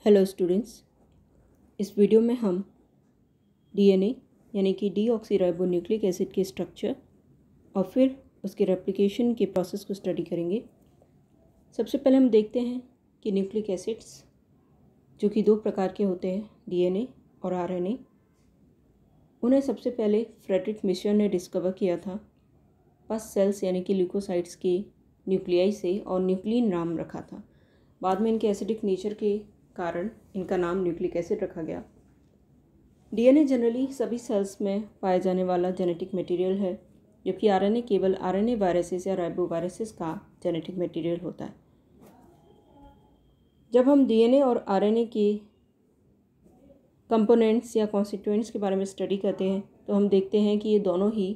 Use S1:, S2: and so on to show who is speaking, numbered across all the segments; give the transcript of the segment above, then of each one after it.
S1: Hello students, इस video में हम डीएनए यानी कि डीऑक्सीराइबोन्यूक्लिक एसिड के स्ट्रक्चर और फिर उसके रेप्लिकेशन के प्रोसेस को स्टडी करेंगे। सबसे पहले हम देखते हैं कि न्यूक्लिक एसिड्स जो कि दो प्रकार के होते हैं, डीएनए और आरएनए, उन्हें सबसे पहले फ्रेडरिक मिशर ने डिस्कवर किया था पस सेल्स यानी कि ल्यूकोसाइट्स के न्यूक्लियाई से और न्यूक्लिन नाम रखा था। बाद में इनके एसिडिक नेचर के कारण इनका नाम न्यूक्लिक एसिड रखा गया। डीएनए जनरली सभी सेल्स में पाए जाने वाला जेनेटिक मटेरियल है, जबकि आरएनए केवल आरएनए वायरसेस या राइबोवायरसेस का जेनेटिक मटेरियल होता है। जब हम डीएनए और आरएनए के कंपोनेंट्स या कॉन्स्टिट्यूएंट्स के बारे में स्टडी करते हैं तो हम देखते हैं कि ये दोनों ही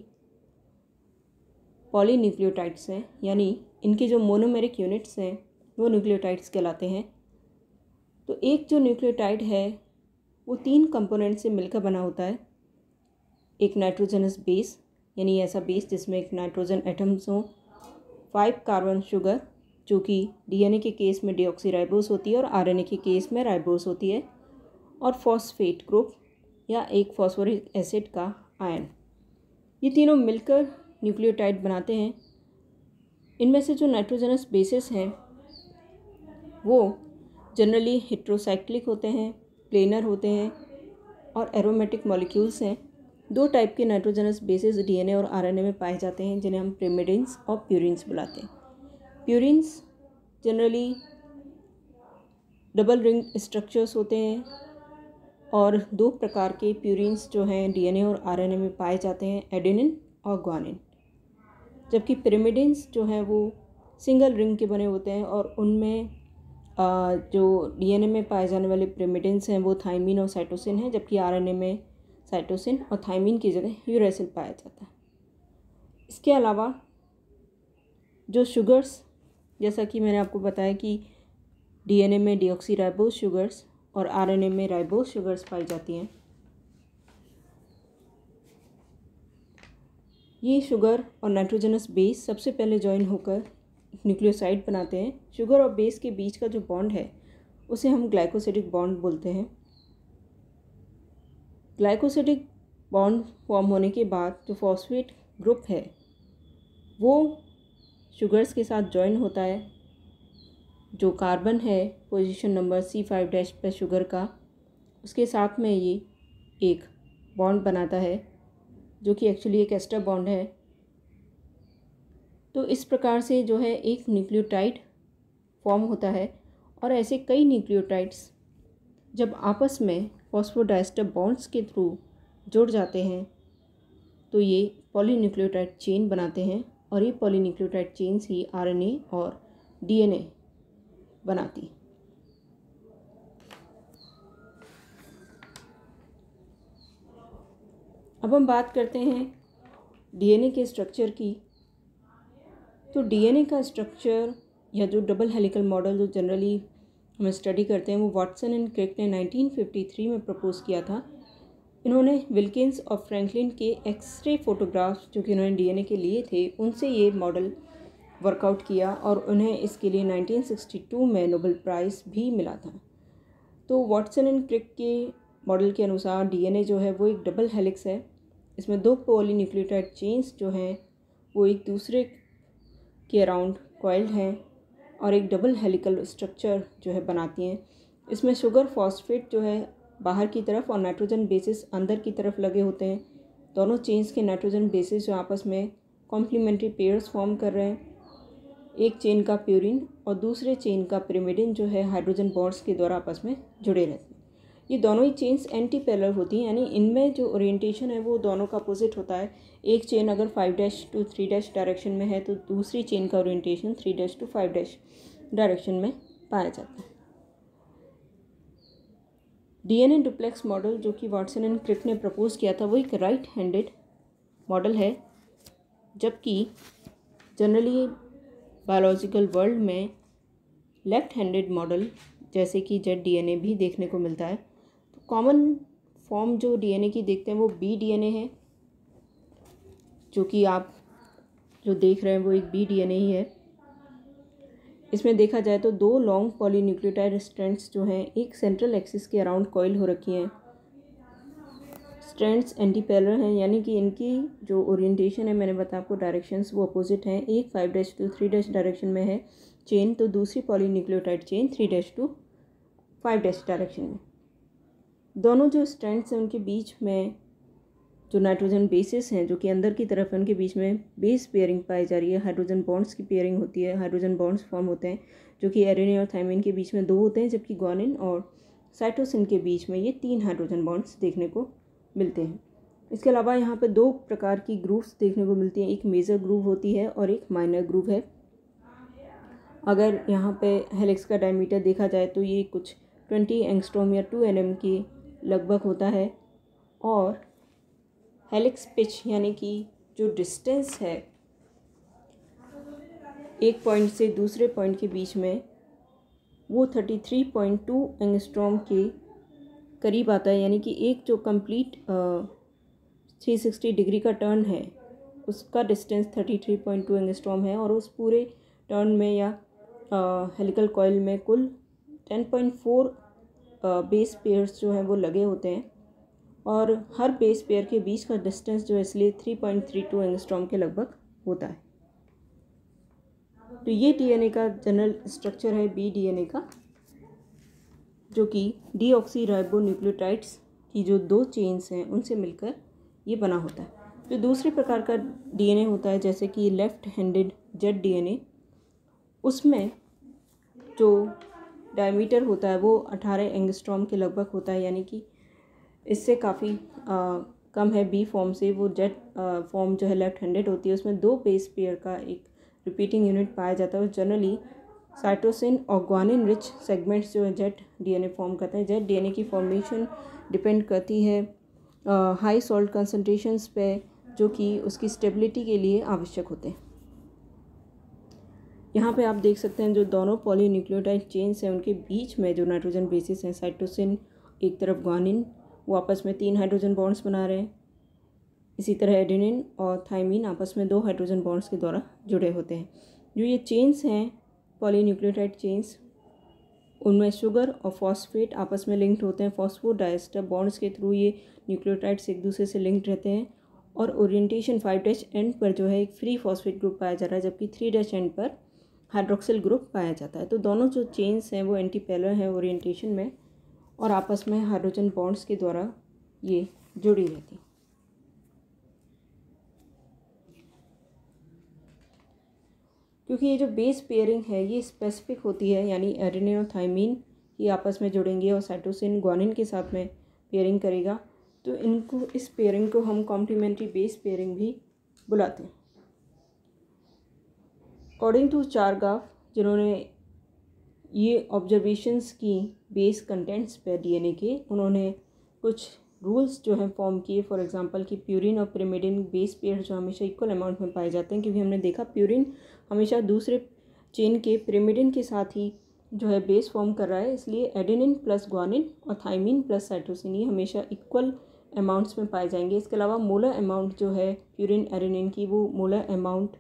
S1: पॉलीन्यूक्लियोटाइड्स हैं, यानी इनके जो मोनोमेरिक यूनिट्स हैं वो न्यूक्लियोटाइड्स कहलाते हैं। तो एक जो न्यूक्लियोटाइड है वो 3 कंपोनेंट से मिलकर बना होता है। एक नाइट्रोजनस बेस, यानी ऐसा बेस जिसमें एक नाइट्रोजन एटम्स हो, 5 कार्बन शुगर जो कि डीएनए के केस में डीऑक्सीराइबोस होती है और आरएनए के केस में राइबोस होती है, और फॉस्फेट ग्रुप या एक फॉस्फोरिक एसिड का आयन। ये तीनों मिलकर न्यूक्लियोटाइड बनाते हैं। इनमें से जो नाइट्रोजनस बेसेस हैं वो जनरली हेट्रोसाइक्लिक होते हैं, प्लेनर होते हैं और एरोमेटिक मॉलिक्यूल्स हैं। 2 टाइप के नाइट्रोजनस बेसेस डीएनए और आरएनए में पाए जाते हैं, जिन्हें हम पिरिमिडिन्स और प्यूरिन्स बुलाते हैं। Purines generally double ring structures होते हैं और 2 प्रकार के प्यूरिन्स जो हैं डीएनए और आरएनए में पाए जाते हैं, एडेनिन और ग्वानिन। जबकि पिरिमिडिन्स जो हैं वो सिंगल रिंग के बने होते हैं और उनमें जो डीएनए में पाए जाने वाले पिरिमिडिन्स हैं वो थाइमिन और साइटोसिन हैं, जबकि आरएनए में साइटोसिन और थाइमिन की जगह यूरेसिल पाया जाता है। इसके अलावा जो शुगर्स, जैसा कि मैंने आपको बताया कि डीएनए में डीऑक्सीराइबोस शुगर्स और आरएनए में राइबोस शुगर्स पाई जाती हैं, ये शुगर और नाइट्रोजनस बेस सबसे पहले जॉइन होकर न्यूक्लियोसाइड बनाते हैं। शुगर और बेस के बीच का जो बॉन्ड है उसे हम ग्लाइकोसिडिक बॉन्ड बोलते हैं। ग्लाइकोसिडिक बॉन्ड फॉर्म होने के बाद जो फॉस्फेट ग्रुप है वो शुगर्स के साथ जॉइन होता है। जो कार्बन है पोजीशन नंबर C5' पर शुगर का, उसके साथ में ये एक बॉन्ड बनाता है जो कि एक्चुअली एक एस्टर बॉन्ड है। तो इस प्रकार से जो है एक न्यूक्लियोटाइड फॉर्म होता है, और ऐसे कई न्यूक्लियोटाइड्स जब आपस में फॉस्फोडाइस्टर बॉन्ड्स के थ्रू जुड़ जाते हैं तो ये पॉलीन्यूक्लियोटाइड चेन बनाते हैं, और ये पॉलीन्यूक्लियोटाइड चेन्स ही आरएनए और डीएनए बनाती। अब हम बात करते हैं डीएनए के स्ट्रक्चर की। तो डीएनए का स्ट्रक्चर या जो डबल हेलिकल मॉडल जो जनरली हम स्टडी करते हैं वो वाटसन एंड क्रिक ने 1953 में प्रपोज किया था। इन्होंने विल्किंस और फ्रैंकलिन के एक्सरे फोटोग्राफ्स जो कि उन्होंने डीएनए के लिए थे उनसे ये मॉडल वर्कआउट किया, और उन्हें इसके लिए 1962 में नोबेल प्राइज़ भी मिला था। तो वाटसन एंड क्रिक के मॉडल के अनुसार डीएनए जो है वो एक डबल हेलिक्स है। इसमें 2 पॉलीन्यूक्लियोटाइड चेन्स जो हैं वो एक दूसरे के अराउंड कॉइल्ड हैं और एक डबल हेलिकल स्ट्रक्चर जो है बनाती हैं। इसमें शुगर फॉस्फेट जो है बाहर की तरफ और नाइट्रोजन बेसिस अंदर की तरफ लगे होते हैं। दोनों चेन्स के नाइट्रोजन बेसिस जो आपस में कॉम्प्लीमेंट्री पेयर्स फॉर्म कर रहे हैं। एक चेन का प्यूरिन और दूसरे चेन का पिरिमिडिन जो है हाइड्रोजन बॉन्ड्स के द्वारा आपस में जुड़े रहते हैं। ये दोनों ही चेन्स एंटी पैरेलल होती हैं, यानी इनमें जो ओरिएंटेशन है वो दोनों का अपोजिट होता है। एक चेन अगर 5' to 3' डायरेक्शन में है तो दूसरी चेन का ओरिएंटेशन 3' to 5' डायरेक्शन में पाया जाता है। डीएनए डुप्लेक्स मॉडल जो कि वाटसन एंड क्रिक ने प्रपोज किया था वो एक राइट हैंडेड मॉडल है, जबकि जनरली बायोलॉजिकल वर्ल्ड में लेफ्ट हैंडेड मॉडल जैसे कि ZDNA भी देखने को मिलता है। तो कॉमन फॉर्म जो डीएनए की देखते हैं वो BDNA है, जो कि आप जो देख रहे हैं वो एक BDNA ही है। इसमें देखा जाए तो 2 लॉन्ग पॉलीन्यूक्लियोटाइड स्ट्रैंड्स जो हैं एक सेंट्रल एक्सिस के अराउंड कॉइल हो रखी हैं। स्ट्रैंड्स एंटी पैरेलल हैं, यानी कि इनकी जो ओरिएंटेशन है, मैंने बताया आपको डायरेक्शंस वो अपोजिट हैं। एक 5' to 3' डायरेक्शन में है चेन, तो दूसरी पॉलीन्यूक्लियोटाइड चेन 3' to 5' डायरेक्शन में। दोनों जो स्ट्रैंड्स हैं उनके बीच में जो नाइट्रोजन बेसिस हैं जो कि अंदर की तरफ है, उनके बीच में बेस पेयरिंग पाई जा रही है। हाइड्रोजन बॉन्ड्स की पेयरिंग होती है, हाइड्रोजन बॉन्ड्स फॉर्म होते हैं जो कि एडेनिन और थायमिन के बीच में 2 होते हैं, जबकि ग्वानिन और साइटोसिन के बीच में ये 3 हाइड्रोजन बॉन्ड्स देखने को मिलते हैं। इसके अलावा यहाँ पे 2 प्रकार की ग्रूव्स देखने को मिलती हैं, एक मेजर ग्रूव होती है और एक माइनर ग्रूव है। अगर यहाँ पे हेलिक्स का डायमीटर देखा जाए तो ये कुछ 20 एंगस्ट्रॉम या 2 nm के लगभग होता है, और हेलिक्स पिच यानी कि जो डिस्टेंस है एक पॉइंट से दूसरे पॉइंट के बीच में वो 33.2 एंगस्ट्रॉम के करीब आता है, यानी कि एक जो कंप्लीट 360 डिग्री का टर्न है उसका डिस्टेंस 33.2 एंगस्ट्रॉम है, और उस पूरे टर्न में या हेलिकल कॉइल में कुल 10.4 बेस पेयर्स जो हैं वो लगे होते हैं, और हर बेस पेयर के बीच का डिस्टेंस जो है इसलिए 3.32 एंगस्ट्रॉम के लगभग होता है। तो ये डीएनए का जनरल स्ट्रक्चर है बीडीएनए का, जो कि डीऑक्सीराइबोन्यूक्लियोटाइड्स की जो 2 चेन्स हैं उनसे मिलकर ये बना होता है। जो दूसरे प्रकार का डीएनए होता है जैसे कि लेफ़्ट हैंडेड जेड डीएनए, उसमें जो डायमीटर होता है वो 18 एंगस्ट्रॉम के लगभग होता है, यानी कि इससे काफ़ी कम है बी फॉर्म से। वो जेड फॉर्म जो है लेफ़्ट हैंडेड होती है, उसमें 2 बेस पेयर का एक रिपीटिंग यूनिट पाया जाता है, और जनरली साइटोसिन और ग्वानिन रिच सेगमेंट्स जो है जेड डीएनए फॉर्म करते हैं। जेड डीएनए की फॉर्मेशन डिपेंड करती है हाई सॉल्ट कंसनट्रेशंस पे, जो कि उसकी स्टेबिलिटी के लिए आवश्यक होते हैं। यहाँ पे आप देख सकते हैं जो दोनों पॉलीन्यूक्लियोटाइड चेन्स हैं उनके बीच में जो नाइट्रोजन बेसिस हैं, साइटोसिन एक तरफ ग्वानिन, वो आपस में 3 हाइड्रोजन बॉन्ड्स बना रहे हैं। इसी तरह एडेनिन और थायमिन आपस में 2 हाइड्रोजन बॉन्ड्स के द्वारा जुड़े होते हैं। जो ये चेन्स हैं पॉलीन्यूक्लियोटाइड चेन्स, उनमें शुगर और फॉस्फेट आपस में लिंक्ड होते हैं। फॉस्फोडाइस्टर बॉन्ड्स के थ्रू ये न्यूक्लियोटाइड्स एक दूसरे से लिंक्ड रहते हैं, और ओरिएंटेशन 5' एंड पर जो है एक फ्री फॉस्फेट ग्रुप पाया जा रहा है, जबकि 3' एंड पर हाइड्रोक्सिल ग्रुप पाया जाता है। तो दोनों जो चेन्स हैं वो एंटी पैरेलल हैं ओरिएंटेशन में, और आपस में हाइड्रोजन बॉन्ड्स के द्वारा ये जुड़ी रहती हैं। क्योंकि ये जो बेस पेयरिंग है ये स्पेसिफिक होती है, यानी एडेनिन और थायमिन ये आपस में जुड़ेंगे और साइटोसिन ग्वानिन के साथ में पेयरिंग करेगा, तो इनको इस पेयरिंग को हम कॉम्प्लीमेंट्री बेस पेयरिंग भी बुलाते हैं। अकॉर्डिंग टू चारगाफ, जिन्होंने ये ऑब्जर्वेशंस की बेस कंटेंट्स पे डीएनए के, उन्होंने कुछ रूल्स जो हैं फॉर्म किए। फॉर एग्जांपल कि प्यूरिन और पिरिमिडिन बेस पेयर जो हमेशा इक्वल अमाउंट में पाए जाते हैं, क्योंकि हमने देखा प्यूरिन हमेशा दूसरे चेन के पिरिमिडिन के साथ ही जो है बेस फॉर्म कर रहा है, इसलिए एडेनिन प्लस ग्वानिन और थायमिन प्लस साइटोसिन ये हमेशा इक्वल अमाउंट्स में पाए जाएंगे। इसके अलावा मोलर अमाउंट जो है प्यूरिन एडेनिन की, वो मोलर अमाउंट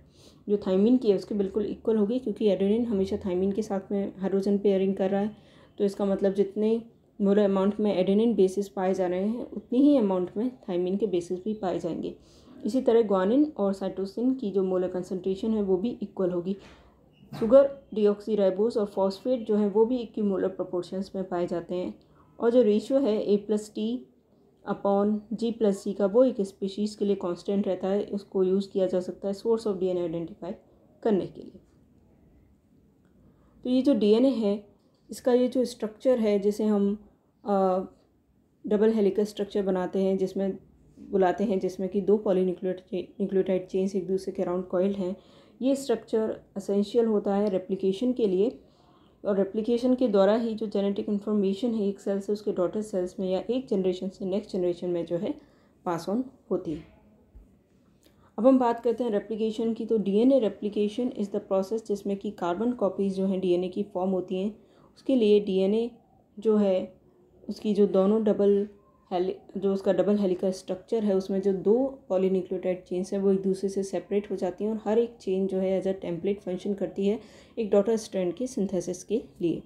S1: जो थायमिन की है उसके बिल्कुल इक्वल होगी, क्योंकि एडेनिन हमेशा थायमिन के साथ में हाइड्रोजन पेयरिंग कर रहा है। तो इसका मतलब जितने मोलर अमाउंट में एडेनिन बेसिस पाए जा रहे हैं उतनी ही अमाउंट में थायमिन के बेसिस भी पाए जाएंगे। इसी तरह ग्वानिन और साइटोसिन की जो मोलर कंसनट्रेशन है वो भी इक्वल होगी। शुगर, डीऑक्सीराइबोस और फॉस्फेट जो है वो भी इक्विमोलर प्रोपोर्शंस में पाए जाते हैं, और जो रेशियो है A+T/G+C का वो एक स्पीशीज़ के लिए कांस्टेंट रहता है। उसको यूज़ किया जा सकता है सोर्स ऑफ डीएनए आइडेंटिफाई करने के लिए। तो ये जो डीएनए है इसका ये जो स्ट्रक्चर है, जिसे हम डबल हेलिकल स्ट्रक्चर बनाते हैं, जिसमें बुलाते हैं, जिसमें कि 2 पॉलीन्यूक्लियोटाइड चेन्स एक दूसरे के अराउंड कॉइल्ड हैं, ये स्ट्रक्चर एसेंशियल होता है रेप्लिकेशन के लिए, और रेप्लिकेशन के द्वारा ही जो जेनेटिक इन्फॉर्मेशन है एक सेल से उसके डॉटर सेल्स में या एक जनरेशन से नेक्स्ट जनरेशन में जो है पास ऑन होती है। अब हम बात करते हैं रेप्लिकेशन की। तो DNA replication is the process जिसमें कि कार्बन कॉपीज़ जो हैं डीएनए की फॉर्म होती हैं। उसके लिए डीएनए जो है उसकी जो दोनों डबल जो उसका डबल हेलिकल स्ट्रक्चर है उसमें जो 2 पॉलीन्यूक्लियोटाइड चेन्स हैं वो एक दूसरे से सेपरेट हो जाती हैं और हर एक चेन जो है एज अ टेम्पलेट फंक्शन करती है एक डॉटर स्ट्रैंड के सिंथेसिस के लिए।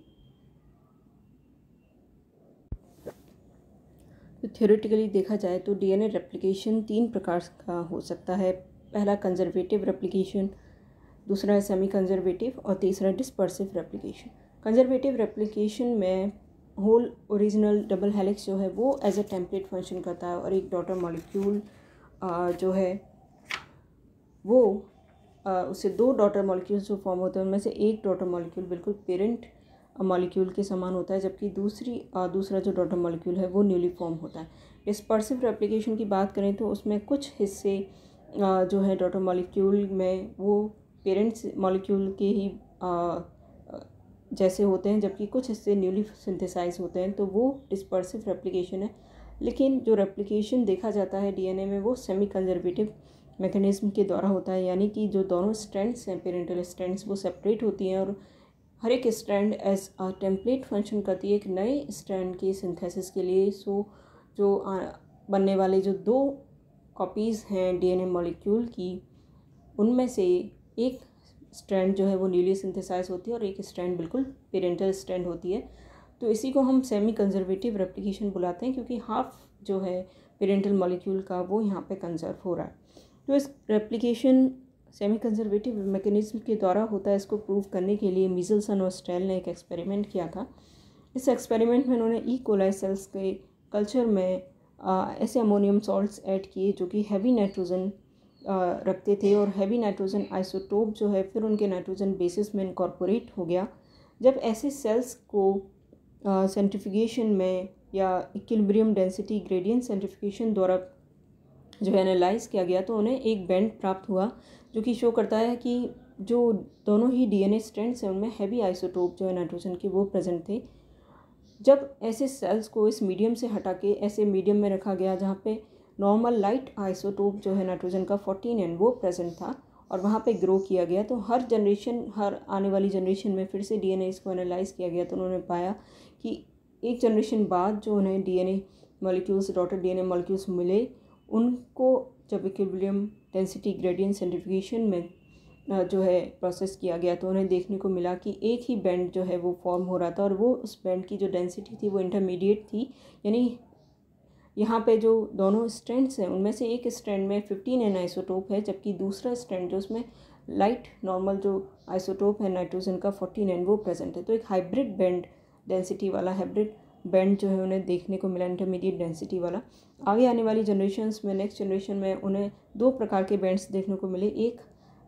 S1: तो थ्योरेटिकली देखा जाए तो डीएनए रेप्लिकेशन 3 प्रकार का हो सकता है। पहला कंजर्वेटिव रेप्लिकेशन, दूसरा है सेमी कंजर्वेटिव और तीसरा डिस्पर्सिव रेप्लिकेशन। कंजर्वेटिव रेप्लिकेशन में होल ओरिजिनल डबल हेलिक्स जो है वो एज अ टेम्पलेट फंक्शन करता है और एक डॉटर मॉलिक्यूल जो है वो उससे 2 डॉटर मॉलिक्यूल्स जो फॉर्म होते हैं उनमें से एक डॉटर मॉलिक्यूल बिल्कुल पेरेंट मॉलिक्यूल के समान होता है, जबकि दूसरा जो डॉटर मॉलिक्यूल है वो न्यूली फॉर्म होता है। डिस्पर्सिव रेप्लिकेशन की बात करें तो उसमें कुछ हिस्से जो है डॉटर मॉलिक्यूल में वो पेरेंट्स मॉलिक्यूल के ही जैसे होते हैं, जबकि कुछ हिस्से न्यूली सिंथेसाइज होते हैं, तो वो डिस्पर्सिव रेप्लिकेशन है। लेकिन जो रेप्लिकेशन देखा जाता है डीएनए में वो सेमी कंजर्वेटिव मैकेनिज्म के द्वारा होता है, यानी कि जो दोनों स्ट्रैंड्स हैं पेरेंटल स्ट्रैंड्स वो सेपरेट होती हैं और हर एक strand as a template function करती है एक नए स्ट्रैंड की सिंथेसिस के लिए। सो जो बनने वाले जो 2 कॉपीज़ हैं डीएनए मॉलिक्यूल की उनमें से एक स्ट्रैंड जो है वो न्यूली सिंथेसाइज होती है और एक स्ट्रैंड बिल्कुल पेरेंटल स्ट्रैंड होती है। तो इसी को हम सेमी कंजर्वेटिव रेप्लिकेशन बुलाते हैं, क्योंकि हाफ जो है पेरेंटल मॉलिक्यूल का वो यहाँ पे कंजर्व हो रहा है। तो इस रेप्लिकेशन सेमी कंजर्वेटिव मैकेनिज्म के द्वारा होता है। इसको प्रूव करने के लिए मीजल्सन और स्टेल ने एक एक्सपेरिमेंट किया था। इस एक्सपेरिमेंट में उन्होंने ई कोलाई सेल्स के कल्चर में ऐसे अमोनियम सॉल्ट्स ऐड किए जो कि हैवी नाइट्रोजन रखते थे और हैवी नाइट्रोजन आइसोटोप जो है फिर उनके नाइट्रोजन बेसिस में इनकॉर्पोरेट हो गया। जब ऐसे सेल्स को सेंट्रिफिकेशन में या इक्विलिब्रियम डेंसिटी ग्रेडियंट सेंट्रिफिकेशन द्वारा जो एनालाइज किया गया तो उन्हें एक बैंड प्राप्त हुआ जो कि शो करता है कि जो दोनों ही डीएनए स्ट्रैंड्स हैं उनमें हैवी आइसोटोप जो है नाइट्रोजन के वो प्रेजेंट थे। जब ऐसे सेल्स को इस मीडियम से हटा के ऐसे मीडियम में रखा गया जहाँ पे नॉर्मल लाइट आइसोटोप जो है नाइट्रोजन का 14N वो प्रेजेंट था और वहाँ पे ग्रो किया गया, तो हर आने वाली जनरेशन में फिर से डीएनए इसको एनालाइज किया गया तो उन्होंने पाया कि एक जनरेशन बाद जो उन्हें DNA molecules daughter DNA molecules मिले उनको जब इक्विलिब्रियम डेंसिटी ग्रेडियंट सेंट्रिफिकेशन में जो है प्रोसेस किया गया तो उन्हें देखने को मिला कि एक ही बैंड जो है वो फॉर्म हो रहा था और वो उस बैंड की जो डेंसिटी थी वो इंटरमीडिएट थी। यानी यहाँ पे जो दोनों स्ट्रैंड्स हैं उनमें से एक स्ट्रैंड में 15N आइसोटोप है, जबकि दूसरा स्ट्रैंड जो उसमें लाइट नॉर्मल जो आइसोटोप है नाइट्रोजन का 14N वो प्रेजेंट है। तो एक हाइब्रिड बैंड डेंसिटी वाला हाइब्रिड बैंड जो है उन्हें देखने को मिला, इंटरमीडिएट डेंसिटी वाला। आगे आने वाली जनरेशन्स में नेक्स्ट जनरेशन में उन्हें 2 प्रकार के बैंड्स देखने को मिले, एक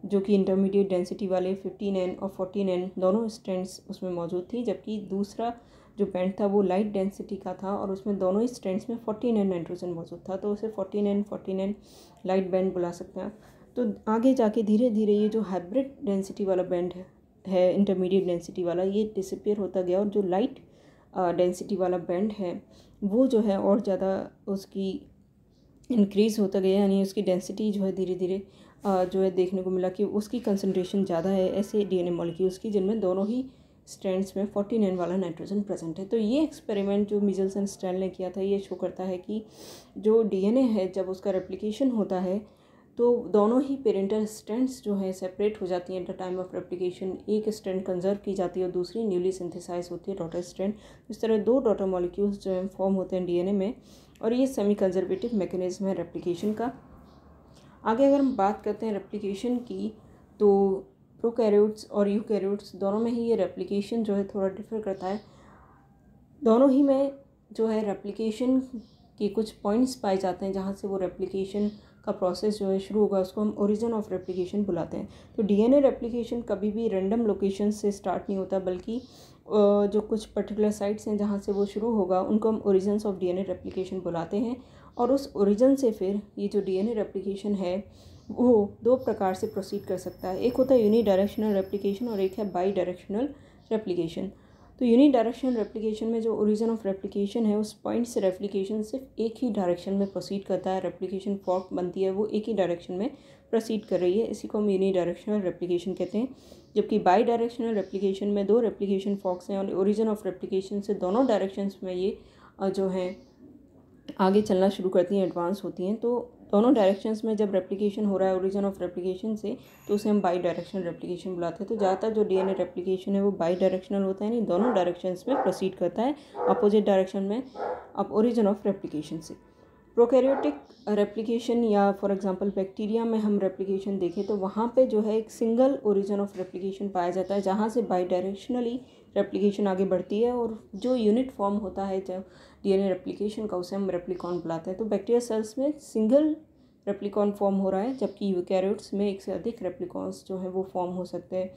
S1: जो कि इंटरमीडिएट डेंसिटी वाले 15N और 14N दोनों स्ट्रैंड्स उसमें मौजूद थी, जबकि दूसरा जो बैंड था वो लाइट डेंसिटी का था और उसमें दोनों ही स्ट्रैंड्स में 14N नाइट्रोजन मौजूद था, तो उसे 14N लाइट बैंड बुला सकते हैं। तो आगे जाके धीरे धीरे ये जो हाइब्रिड डेंसिटी वाला बैंड है इंटरमीडिएट डेंसिटी वाला ये डिसअपीयर होता गया और जो लाइट डेंसिटी वाला बैंड है वो जो है और ज़्यादा उसकी इंक्रीज़ होता गया, यानी उसकी डेंसिटी जो है धीरे धीरे जो है देखने को मिला कि उसकी कंसंट्रेशन ज़्यादा है ऐसे डीएनए मॉलिक्यूल्स की जिनमें दोनों ही स्ट्रैंड्स में 14N वाला नाइट्रोजन प्रेजेंट है। तो ये एक्सपेरिमेंट जो मीजल्सन स्टेल ने किया था ये शो करता है कि जो डीएनए है जब उसका रेप्लिकेशन होता है तो दोनों ही पेरेंटल स्ट्रैंड्स जो है सेपरेट हो जाती हैं at the time of replication. एक स्ट्रैंड कंजर्व की जाती है और दूसरी न्यूली सिंथेसाइज होती है डॉटर स्ट्रैंड। इस तरह 2 डॉटर मॉलिक्यूल्स जो हैं फॉर्म होते हैं डीएनए में और ये सेमी कंजर्वेटिव मैकेनिज्म है रेप्लिकेशन का। आगे अगर हम बात करते हैं रेप्लिकेशन की तो प्रोकैरियोट्स और यूकैरियोट्स दोनों में ही ये रेप्लिकेशन जो है थोड़ा डिफर करता है। दोनों ही में जो है रेप्लिकेशन के कुछ पॉइंट्स पाए जाते हैं जहाँ से वो रेप्लिकेशन का प्रोसेस जो है शुरू होगा, उसको हम ओरिजिन ऑफ रेप्लिकेशन बुलाते हैं। तो डीएनए रेप्लिकेशन कभी भी रैंडम लोकेशन से स्टार्ट नहीं होता, बल्कि जो कुछ पर्टिकुलर साइट्स हैं जहाँ से वो शुरू होगा उनको हम ओरिजिन्स ऑफ डीएनए रेप्लिकेशन बुलाते हैं। और उस ओरिजिन से फिर ये जो डीएनए रेप्लिकेशन है वो 2 प्रकार से प्रोसीड कर सकता है। एक होता है यूनी डायरेक्शनल रेप्लिकेशन और एक है बाई डायरेक्शनल रेप्लिकेशन। तो यूनी डायरेक्शनल रेप्लिकेशन में जो ओरिजिन ऑफ रेप्लिकेशन है उस पॉइंट से रेप्लिकेशन सिर्फ एक ही डायरेक्शन में प्रोसीड करता है, रेप्लिकेशन फॉर्क बनती है वो एक ही डायरेक्शन में प्रोसीड कर रही है, इसी को हम यूनी डायरेक्शनल रेप्लिकेशन कहते हैं। जबकि बाई डायरेक्शनल रेप्लिकेशन में 2 रेप्लिकेशन फॉर्क्स हैं और ओरिजिन ऑफ रेप्लिकेशन से दोनों डायरेक्शंस में ये जो हैं आगे चलना शुरू करती हैं, एडवांस होती हैं। तो दोनों डायरेक्शंस में जब रेप्लिकेशन हो रहा है ओरिजिन ऑफ रेप्लिकेशन से, तो उसे हम बाई डायरेक्शनल रेप्लिकेशन बुलाते हैं। तो ज़्यादातर जो डीएनए रेप्लिकेशन है वो बाई डायरेक्शनल होता है, यानी दोनों डायरेक्शंस में प्रोसीड करता है अपोजिट डायरेक्शन में अब ओरिजिन ऑफ रेप्लिकेशन से। प्रोकैरियोटिक रेप्लिकेशन या फॉर एग्जांपल बैक्टीरिया में हम रेप्लिकेशन देखें तो वहाँ पे जो है एक सिंगल ओरिजिन ऑफ रेप्लिकेशन पाया जाता है, जहाँ से बाई डायरेक्शनली रेप्लिकेशन आगे बढ़ती है, और जो यूनिट फॉर्म होता है जब डीएनए रेप्लिकेशन का, उसे हम रेप्लिकॉन बुलाते हैं। तो बैक्टीरिया सेल्स में सिंगल रेप्लिकॉन फॉर्म हो रहा है, जबकि यूकैरियोट्स में एक से अधिक रेप्लिकॉन्स जो है वो फॉर्म हो सकते हैं।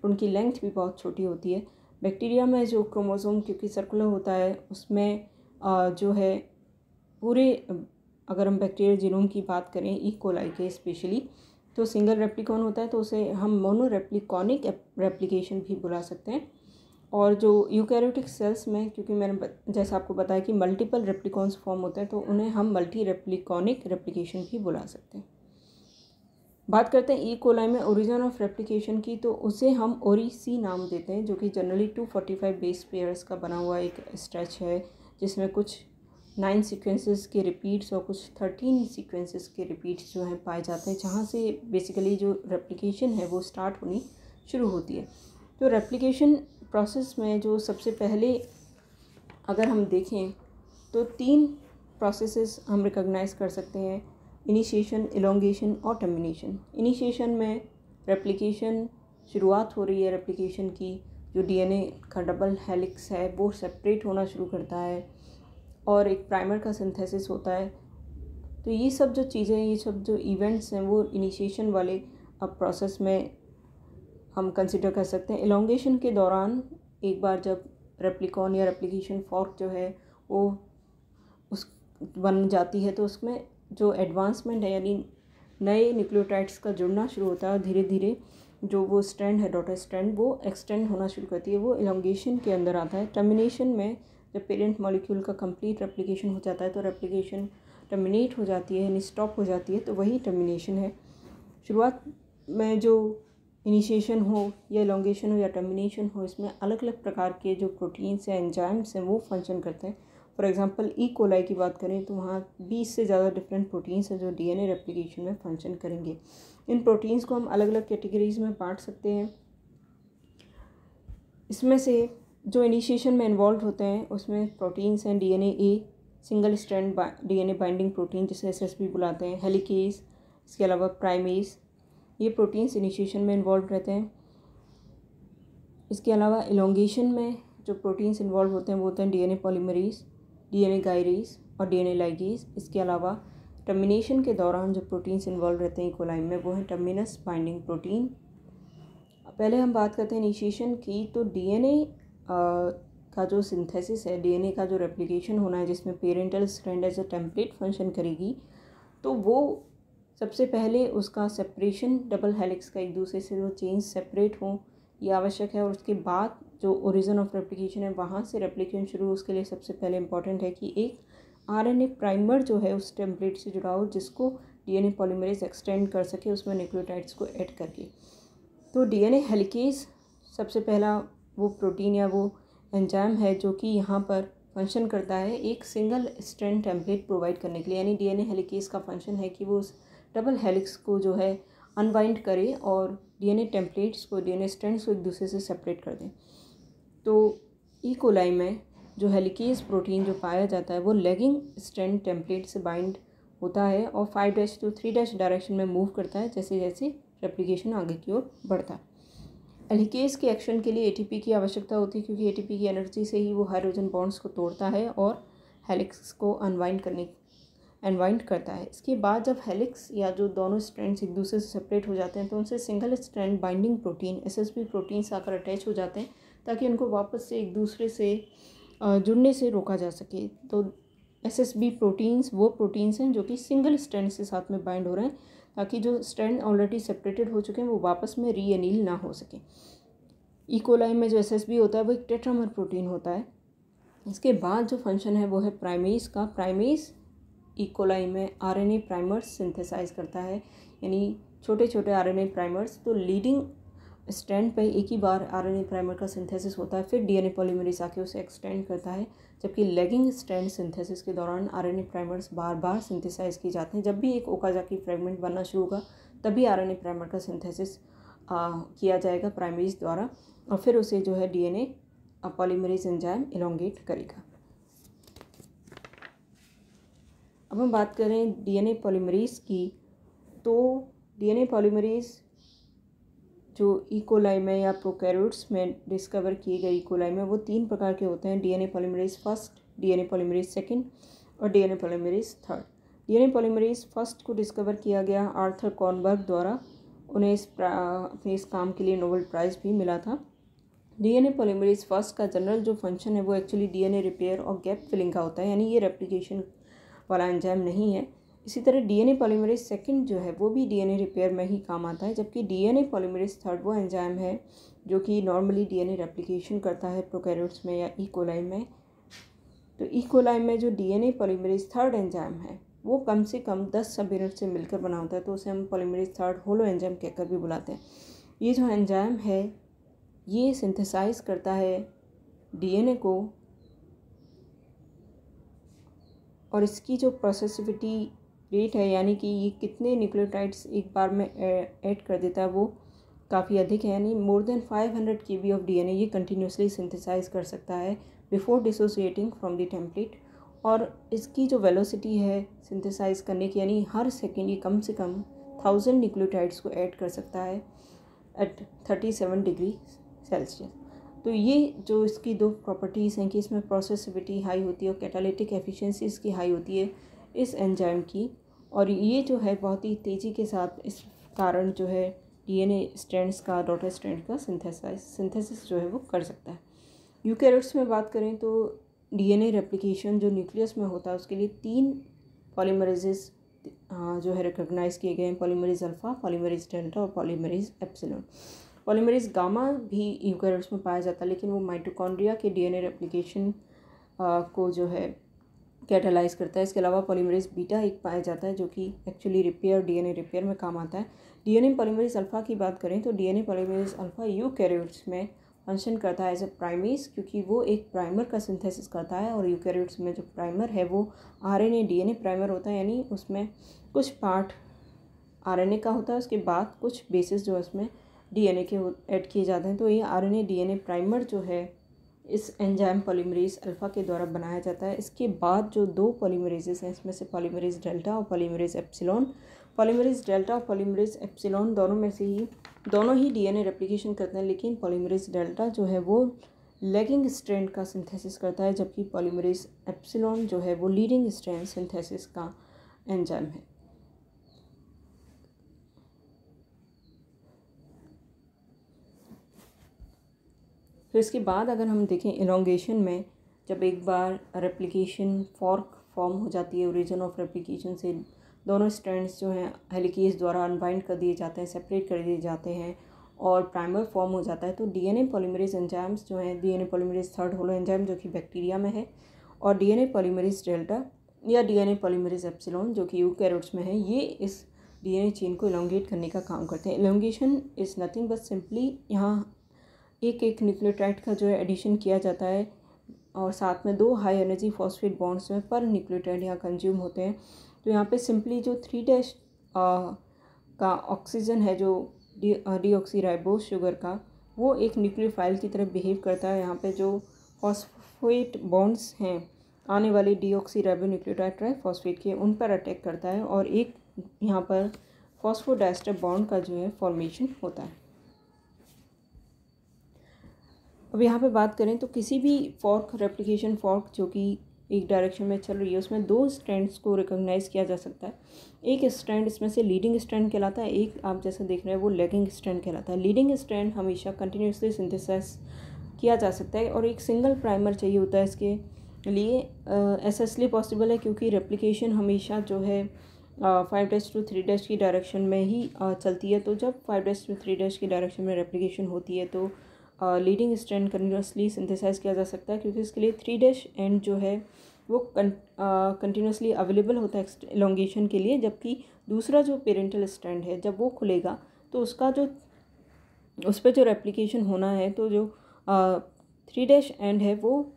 S1: उनकी लेंथ भी बहुत छोटी होती है। बैक्टीरिया में जो क्रोमोसोम क्योंकि सर्कुलर होता है, उसमें जो है पूरे, अगर हम बैक्टीरियल जीनोम की बात करें ई कोलाई के स्पेशली, तो सिंगल रेप्लिकॉन होता है, तो उसे हम मोनोरेप्लिकॉनिक रेप्लिकेशन भी बुला सकते हैं। और जो यूकैरियोटिक सेल्स में, क्योंकि मैंने जैसा आपको बताया कि मल्टीपल रेप्लिकॉन्स फॉर्म होते हैं, तो उन्हें हम मल्टी रेप्लिकॉनिक रेप्लिकेशन भी बुला सकते हैं। बात करते हैं ई कोलाई में ओरिजिन ऑफ रेप्लिकेशन की, तो उसे हम ओरीसी नाम देते हैं, जो कि जनरली 245 बेस पेयर्स का बना हुआ एक स्ट्रेच है, जिसमें कुछ 9 सीक्वेंसेस के रिपीट्स और कुछ 13 सीक्वेंसेस के रिपीट्स जो हैं पाए जाते हैं, जहाँ से बेसिकली जो रेप्लिकेशन है वो स्टार्ट होनी शुरू होती है। तो रेप्लिकेशन प्रोसेस में जो सबसे पहले अगर हम देखें तो 3 प्रोसेसेस हम रिकॉग्नाइज कर सकते हैं, इनिशिएशन, इलोंगेशन और टर्मिनेशन। इनिशिएशन में रेप्लिकेशन शुरुआत हो रही है रेप्लिकेशन की, जो डीएनए का डबल हेलिक्स है वो सेपरेट होना शुरू करता है और एक प्राइमर का सिंथेसिस होता है। तो ये सब जो चीज़ें, ये सब जो इवेंट्स हैं वो इनिशिएशन वाले अब प्रोसेस में हम कंसिडर कर सकते हैं। इलोंगेशन के दौरान एक बार जब रेप्लिकॉन या रेप्लिकेशन फॉर्क जो है वो उस बन जाती है, तो उसमें जो एडवांसमेंट है, यानी नए न्यूक्लियोटाइड्स का जुड़ना शुरू होता है, और धीरे धीरे जो वो स्ट्रैंड है, डॉटर स्ट्रैंड, वो एक्सटेंड होना शुरू करती है, वो इलोंगेशन के अंदर आता है। टर्मिनेशन में जब पेरेंट मॉलिक्यूल का कंप्लीट रेप्लिकेशन हो जाता है, तो रेप्लिकेशन टर्मिनेट हो जाती है, यानी स्टॉप हो जाती है, तो वही टर्मिनेशन है। शुरुआत में जो इनिशिएशन हो या इलोंगेशन हो या टर्मिनेशन हो, इसमें अलग अलग प्रकार के जो प्रोटीन्स या एंजाइम्स हैं वो फंक्शन करते हैं। फॉर एग्जांपल ई कोलाई की बात करें तो वहाँ 20 से ज़्यादा डिफरेंट प्रोटीन्स हैं जो डीएनए रेप्लिकेशन में फंक्शन करेंगे। इन प्रोटीन्स को हम अलग अलग कैटेगरीज में बांट सकते हैं। इसमें से जो इनिशिएशन में इन्वॉल्व होते हैं उसमें प्रोटीन्स हैं DNA A, single strand DNA binding protein जिसे एसएसबी बुलाते हैं, हेलिकेज, इसके अलावा प्राइमेज, ये प्रोटीन्स इनिशिएशन में इन्वॉल्व रहते हैं। इसके अलावा इलोंगेशन में जो प्रोटीन्स इन्वॉल्व होते हैं वो होते हैं डीएनए पॉलीमरेज, डीएनए गायरेज और डीएनए लाइगेज। इसके अलावा टर्मिनेशन के दौरान जो प्रोटीन्स इन्वॉल्व रहते हैं ई कोलाई में, वो है टर्मिनस बाइंडिंग प्रोटीन। पहले हम बात करते हैं इनिशिएशन की, तो डीएनए का जो सिंथेसिस है, डीएनए का जो रेप्लिकेशन होना है, जिसमें parental strand as a template function करेगी, तो वो सबसे पहले उसका सेपरेशन, डबल हेलिक्स का एक दूसरे से जो चेन्स सेपरेट हों ये आवश्यक है, और उसके बाद जो ओरिजिन ऑफ रेप्लिकेशन है वहाँ से रेप्लिकेशन शुरू, उसके लिए सबसे पहले इम्पॉर्टेंट है कि एक आरएनए प्राइमर जो है उस टेम्पलेट से जुड़ा हो, जिसको डीएनए पॉलीमरेज एक्सटेंड कर सके उसमें न्यूक्लियोटाइड्स को ऐड करके। तो डीएनए हेलिकेज सबसे पहला वो प्रोटीन या वो एंजाइम है जो कि यहाँ पर फंक्शन करता है एक सिंगल स्ट्रैंड टेम्पलेट प्रोवाइड करने के लिए, यानी डीएनए हेलिकेज का फंक्शन है कि वो उस डबल हेलिक्स को जो है अनबाइंड करे और डीएनए टेम्पलेट्स को, डीएनए स्ट्रैंड्स को एक दूसरे से सेपरेट कर दें। तो ई कोलाई में जो हेलिकेज प्रोटीन जो पाया जाता है वो लेगिंग स्ट्रैंड टेम्पलेट से बाइंड होता है और 5' to 3' डायरेक्शन में मूव करता है जैसे जैसे रेप्लिकेशन आगे की ओर बढ़ता है। हेलिकेज के एक्शन के लिए एटीपी की आवश्यकता होती है, क्योंकि एटीपी की एनर्जी से ही वो हाइड्रोजन बॉन्ड्स को तोड़ता है और हेलिक्स को अनवाइंड करता है। इसके बाद जब हेलिक्स या जो दोनों स्ट्रैंड्स एक दूसरे से सेपरेट हो जाते हैं, तो उनसे single strand binding protein, SSB proteins आकर अटैच हो जाते हैं, ताकि उनको वापस से एक दूसरे से जुड़ने से रोका जा सके। तो एसएसबी प्रोटीन्स वो प्रोटीन्स हैं जो कि सिंगल स्ट्रैंड से साथ में बाइंड हो रहे हैं, ताकि जो स्ट्रैंड ऑलरेडी सेपरेटेड हो चुके हैं वो वापस में रीएनील ना हो सके। ई कोलाई में जो एसएसबी होता है वो एक टेट्रामर प्रोटीन होता है। इसके बाद जो फंक्शन है वो है प्राइमेज का। प्राइमेज ई कोलाई में आरएनए प्राइमर्स सिंथेसाइज करता है, यानी छोटे छोटे आरएनए प्राइमर्स। तो लीडिंग स्ट्रैंड पे एक ही बार आरएनए प्राइमर का सिंथेसिस होता है, फिर डीएनए पॉलीमरेज आके उसे एक्सटेंड करता है, जबकि लेगिंग स्ट्रैंड सिंथेसिस के दौरान आरएनए प्राइमर्स बार बार सिंथेसाइज किए जाते हैं। जब भी एक ओकाजाकी फ्रेगमेंट बनना शुरू होगा तभी आरएनए प्राइमर का सिंथेसिस किया जाएगा प्राइमरीज द्वारा, और फिर उसे जो है डीएनए पॉलीमरेज एंजाइम इलोंगेट करेगा। अब हम बात करें डीएनए पॉलीमरेज की, तो डीएनए पॉलीमरेज जो इकोलाई में या प्रोकैरियोट्स में डिस्कवर किए गए इकोलाई में, वो 3 प्रकार के होते हैं: DNA polymerase first, DNA polymerase second और DNA polymerase third. DNA polymerase first को डिस्कवर किया गया आर्थर कॉर्नबर्ग द्वारा। उन्हें अपने इस काम के लिए नोबेल प्राइज़ भी मिला था। डीएनए पॉलीमरेज फर्स्ट का जनरल जो फंक्शन है वो एक्चुअली डीएनए रिपेयर और गैप फिलिंग का होता है, यानी ये रेप्लिकेशन वाला एंजाइम नहीं है। इसी तरह डीएनए पॉलीमरेज सेकंड जो है वो भी डीएनए रिपेयर में ही काम आता है, जबकि डीएनए पॉलीमरेज थर्ड वो एंजाइम है जो कि नॉर्मली डीएनए रेप्लिकेशन करता है प्रोकैरियोट्स में या इकोलाई में। तो इकोलाई में जो डीएनए पॉलीमरेज थर्ड एंजाइम है वो कम से कम 10 सब यूनिट से मिलकर बना होता है, तो उसे हम पॉलीमरेज थर्ड होलो एंजाइम कहकर भी बुलाते हैं। ये जो एंजाइम है ये सिंथेसाइज करता है डीएनए को, और इसकी जो प्रोसेसिविटी रेट है, यानी कि ये कितने न्यूक्लियोटाइड्स एक बार में ऐड कर देता है, वो काफ़ी अधिक है। यानी more than 500 kb of DNA ये कंटिन्यूसली सिंथेसाइज कर सकता है before dissociating from the template. और इसकी जो वेलोसिटी है सिंथेसाइज करने की, यानी हर सेकेंड ये कम से कम 1000 न्यूक्लियोटाइड्स को ऐड कर सकता है एट 37 डिग्री सेल्सियस। तो ये जो इसकी 2 प्रॉपर्टीज़ हैं कि इसमें प्रोसेसिविटी हाई होती है और कैटालिटिक एफिशिएंसी इसकी हाई होती है इस एंजाइम की, और ये जो है बहुत ही तेज़ी के साथ इस कारण जो है डीएनए स्ट्रैंड्स का, डॉटर स्ट्रैंड का सिंथेसिस जो है वो कर सकता है। यूकैरियोट्स में बात करें तो डीएनए रेप्लिकेशन जो न्यूक्लियस में होता है उसके लिए 3 पॉलीमरेजेस जो है रिकॉग्नाइज किए गए हैं: पॉलीमरेज अल्फ़ा, पॉलीमरेज डेल्टा और पॉलीमरेज एप्सिलॉन। पॉलीमरेज गामा भी यूकैरियोट्स में पाया जाता है, लेकिन वो माइटोकॉन्ड्रिया के डीएनए रेप्लिकेशन को जो है कैटालाइज करता है। इसके अलावा पॉलीमरेज बीटा एक पाया जाता है जो कि एक्चुअली डीएनए रिपेयर में काम आता है। डीएनए पॉलीमरेज अल्फ़ा की बात करें तो डीएनए पॉलीमरेज अल्फ़ा यूकैरियोट्स में फंक्शन करता है एज ए प्राइमेज, क्योंकि वो एक प्राइमर का सिंथेसिस करता है, और यूकैरियोट्स में जो प्राइमर है वो आरएनए डीएनए प्राइमर होता है, यानी उसमें कुछ पार्ट आरएनए का होता है, उसके बाद कुछ बेसिस जो उसमें डीएनए के ऐड किए जाते हैं। तो ये आरएनए डीएनए प्राइमर जो है इस एंजाइम पॉलीमरेज अल्फ़ा के द्वारा बनाया जाता है। इसके बाद जो 2 पॉलीमरेजेस हैं इसमें से पॉलीमरेज डेल्टा और पॉलीमरेज एप्सिलॉन, पॉलीमरेज डेल्टा और पॉलीमरेज एप्सिलॉन दोनों ही डीएनए रेप्लिकेशन करते हैं, लेकिन पॉलीमरेज डेल्टा जो है वो लेगिंग स्ट्रैंड का सिंथेसिस करता है, जबकि पॉलीमरेज एप्सिलॉन जो है वो लीडिंग स्ट्रैंड सिंथेसिस का एंजाइम है। तो इसके बाद अगर हम देखें इलोंगेशन में, जब एक बार रेप्लिकेशन फॉर्क फॉर्म हो जाती है, ओरिजिन ऑफ रेप्लिकेशन से दोनों स्ट्रैंड्स जो हैं हेलिकेज द्वारा अनबाइंड कर दिए जाते हैं, सेपरेट कर दिए जाते हैं और प्राइमर फॉर्म हो जाता है, तो डीएनए पॉलीमरेज एंजाइम्स जो हैं, DNA polymerase third holo enzyme जो कि बैक्टीरिया में है, और डीएनए पॉलीमरेज डेल्टा या डीएनए पॉलीमरेज एप्सिलॉन जो कि यूकैरियोट्स में है, ये इस डीएनए चेन को इलोंगेट करने का काम करते हैं। Elongation is nothing but simply यहाँ एक न्यूक्लियोटाइड का जो है एडिशन किया जाता है, और साथ में 2 हाई एनर्जी फॉस्फेट बॉन्ड्स में पर न्यूक्लियोटाइड यहाँ कंज्यूम होते हैं। तो यहाँ पे सिंपली जो 3' का ऑक्सीजन है जो डीऑक्सीराइबोस शुगर का, वो एक न्यूक्लियोफाइल की तरह बिहेव करता है। यहाँ पे जो फॉस्फेट बॉन्ड्स हैं आने वाले डीऑक्सीराइबो न्यूक्लियोटाइड ट्राइफॉस्फेट के, उन पर अटैक करता है, और एक यहाँ पर फॉस्फोडाइस्टर बॉन्ड का जो है फॉर्मेशन होता है। अब यहाँ पे बात करें तो किसी भी रेप्लिकेशन फॉर्क जो कि एक डायरेक्शन में चल रही है, उसमें 2 स्ट्रैंड्स को रिकॉग्नाइज किया जा सकता है। एक स्ट्रैंड इसमें से लीडिंग स्ट्रैंड कहलाता है, एक आप जैसा देख रहे हैं वो लेगिंग स्ट्रैंड कहलाता है। लीडिंग स्ट्रैंड हमेशा कंटिन्यूसली सिंथेसाइज किया जा सकता है, और एक सिंगल प्राइमर चाहिए होता है इसके लिए। ऐसा इसलिए पॉसिबल है क्योंकि रेप्लिकेशन हमेशा जो है 5' to 3' की डायरेक्शन में ही चलती है। तो जब 5' to 3' की डायरेक्शन में रेप्लिकेशन होती है तो लीडिंग स्ट्रैंड कंटिन्यूसली सिंथेसाइज किया जा सकता है, क्योंकि इसके लिए 3' एंड जो है वो कंटिन्यूसली अवेलेबल होता है इलोंगेशन के लिए, जबकि दूसरा जो पेरेंटल स्ट्रैंड है जब वो खुलेगा तो उसका जो उस पर जो रेप्लिकेशन होना है, तो जो 3' एंड है वो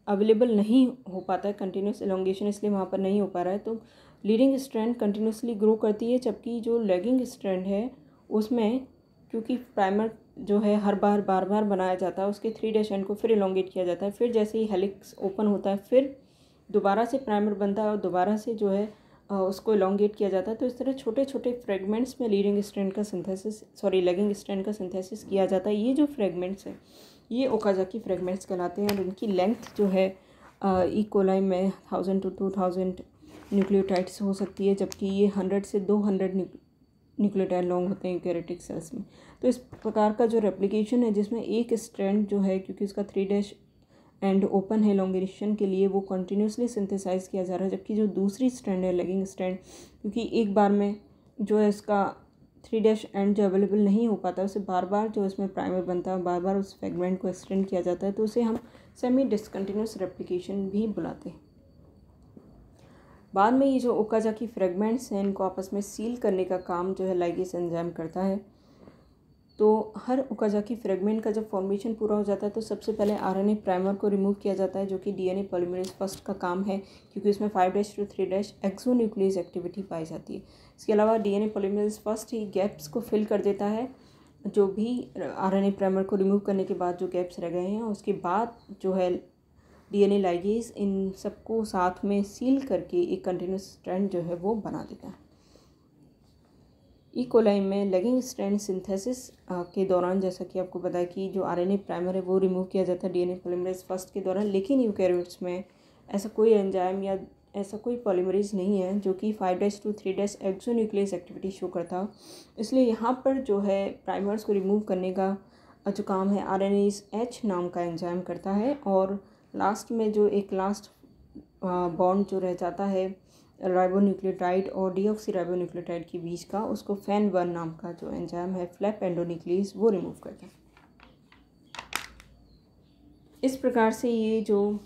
S1: अवेलेबल नहीं हो पाता है, कंटिन्यूस एलोंगेशन इसलिए वहाँ पर नहीं हो पा रहा है। तो लीडिंग स्ट्रैंड कंटिन्यूसली ग्रो करती है, जबकि जो लैगिंग स्ट्रैंड है उसमें क्योंकि प्राइमर जो है हर बार बार बार बनाया जाता है, उसके 3' एंड को फिर एलोंगेट किया जाता है, फिर जैसे ही हेलिक्स ओपन होता है फिर दोबारा से प्राइमर बनता है और दोबारा से जो है उसको एलोंगेट किया जाता है। तो इस तरह छोटे छोटे फ्रेगमेंट्स में लीडिंग स्ट्रैंड का लैगिंग स्ट्रैंड का सिंथेसिस किया जाता है। ये जो फ्रेगमेंट्स हैं ये ओकाजाकी फ्रेगमेंट्स कहलाते हैं और इनकी लेंथ जो है ई कोलाई में 1000 to 2000 न्यूक्लियोटाइड्स हो सकती है, जबकि ये 100 से 200 न्यूक्लियोटाइड लॉन्ग होते हैं यूकेरियोटिक सेल्स में। तो इस प्रकार का जो रेप्लिकेशन है जिसमें एक स्ट्रैंड जो है क्योंकि इसका 3' एंड ओपन है एलोंगेशन के लिए, वो कंटिन्यूसली सिंथेसाइज किया जा रहा है, जबकि जो दूसरी स्ट्रैंड है लैगिंग स्ट्रैंड, क्योंकि एक बार में जो है इसका 3' एंड जो अवेलेबल नहीं हो पाता, उसे बार बार जो इसमें प्राइमर बनता है बार बार उस फ्रेगमेंट को एक्सटेंड किया जाता है, तो उसे हम सेमी डिसकंटिन्यूस रेप्लिकेशन भी बुलाते हैं। बाद में ये जो ओकाजाकी फ्रेगमेंट्स हैं इनको आपस में सील करने का काम जो है लाइगेज एंजाइम करता है। तो हर ओकाजाकी फ्रेगमेंट का जब फॉर्मेशन पूरा हो जाता है तो सबसे पहले आरएनए प्राइमर को रिमूव किया जाता है, जो कि डीएनए पॉलीमरेज फर्स्ट का काम है, क्योंकि उसमें 5' to 3' एक्सोन्यूक्लियस एक्टिविटी पाई जाती है। इसके अलावा डीएनए पॉलीमरेज फर्स्ट ही गैप्स को फिल कर देता है, जो भी आरएनए प्राइमर को रिमूव करने के बाद जो गैप्स रह गए हैं, उसके बाद जो है डीएनए लाइगेज इन सबको साथ में सील करके एक कंटिन्यूस स्ट्रैंड जो है वो बना देता है। ई कोलाई में लैगिंग स्ट्रैंड सिंथेसिस के दौरान, जैसा कि आपको पता है कि जो आरएनए प्राइमर है वो रिमूव किया जाता है डीएनए पॉलीमरेज फर्स्ट के दौरान, लेकिन यूकैरियोट्स में ऐसा कोई एंजाइम या ऐसा कोई पॉलीमरेज नहीं है जो कि 5' to 3' एक्सोन्यूक्लियस एक्टिविटी शो करता हो। इसलिए यहाँ पर जो है प्राइमर्स को रिमूव करने का जो काम है आरएनएज एच नाम का एंजाइम करता है, और लास्ट में जो एक लास्ट बॉन्ड जो रह जाता है राइबोन्यूक्लियोटाइड और डीऑक्सीराइबोन्यूक्लियोटाइड के बीच का, उसको FAN1 नाम का जो एंजाइम है फ्लैप एंडोन्यूक्लियस वो रिमूव करता है। इस प्रकार से ये जो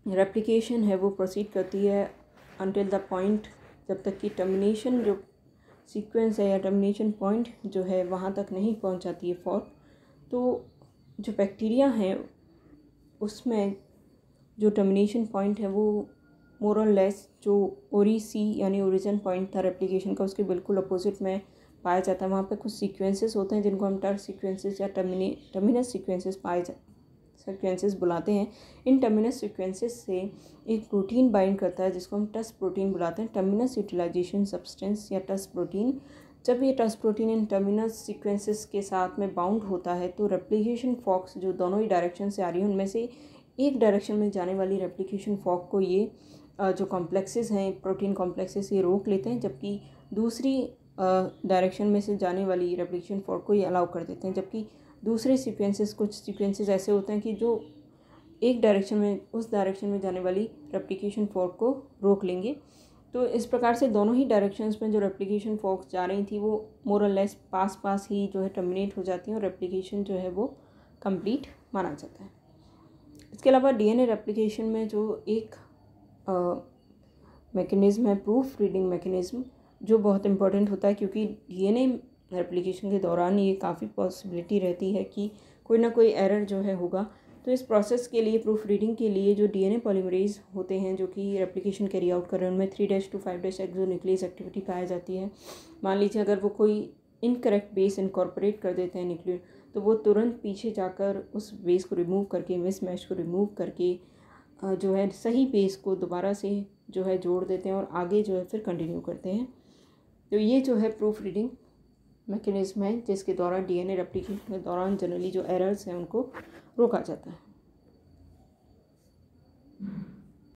S1: रेप्लिकेशन है वो प्रोसीड करती है अनटिल द पॉइंट, जब तक कि टर्मिनेशन जो सीक्वेंस है या टर्मिनेशन पॉइंट जो है वहाँ तक नहीं पहुँच जाती है फॉर्क। तो जो बैक्टीरिया हैं उसमें जो टर्मिनेशन पॉइंट है वो मोर और लेस जो ओरी-सी यानी ओरिजिन पॉइंट था रेप्लिकेशन का, उसके बिल्कुल अपोजिट में पाया जाता है। वहाँ पे कुछ सीक्वेंसेस होते हैं जिनको हम टर्स सीक्वेंसेस या टर्मिनस सीक्वेंसेस बुलाते हैं। इन टर्मिनस सीक्वेंसेस से एक प्रोटीन बाइंड करता है जिसको हम टस प्रोटीन बुलाते हैं, टर्मिनस यूटिलाइजेशन सब्सटेंस या टस प्रोटीन। जब ये टस प्रोटीन इन टर्मिनस सीक्वेंसेस के साथ में बाउंड होता है तो रेप्लिकेशन फॉक्स जो दोनों ही डायरेक्शन से आ रही है उनमें से एक डायरेक्शन में जाने वाली रेप्लिकेशन फॉक को ये जो कॉम्प्लेक्सेस हैं प्रोटीन कॉम्प्लेक्सेस ये रोक लेते हैं, जबकि दूसरी डायरेक्शन में से जाने वाली रेप्लिकेशन फॉक को ये अलाउ कर देते हैं। जबकि दूसरे कुछ सीक्वेंसेस ऐसे होते हैं कि जो एक डायरेक्शन में उस डायरेक्शन में जाने वाली रेप्लिकेशन फॉक को रोक लेंगे। तो इस प्रकार से दोनों ही डायरेक्शंस में जो रेप्लिकेशन फॉक्स जा रही थी वो मोर और लेस पास ही जो है टर्मिनेट हो जाती हैं और रेप्लिकेशन जो है वो कंप्लीट माना जाता है। इसके अलावा डीएनए रेप्लिकेशन में जो एक मैकेनिज़्म है प्रूफ रीडिंग मैकेनिज़्म, जो बहुत इम्पोर्टेंट होता है, क्योंकि डीएनए रेप्लिकेशन के दौरान ये काफ़ी पॉसिबिलिटी रहती है कि कोई ना कोई एरर जो है होगा। तो इस प्रोसेस के लिए प्रूफ रीडिंग के लिए जो डीएनए पॉलीमरेज होते हैं जो कि रेप्लिकेशन कैरी आउट कर रहे हैं उनमें 3' to 5' एक्सोन्यूक्लियस एक्टिविटी पाई जाती है। मान लीजिए अगर वो कोई इनकरेक्ट बेस इनकॉर्पोरेट कर देते हैं न्यूक्लियर, तो वो तुरंत पीछे जाकर उस बेस को रिमूव करके मिसमैच को रिमूव करके जो है सही बेस को दोबारा से जो है जोड़ देते हैं और आगे जो है फिर कंटिन्यू करते हैं। तो ये जो है प्रूफ रीडिंग मैकेनिज़्म है जिसके द्वारा डीएनए रेप्लिकेशन के दौरान जनरली जो एरर्स हैं उनको रोका जाता है।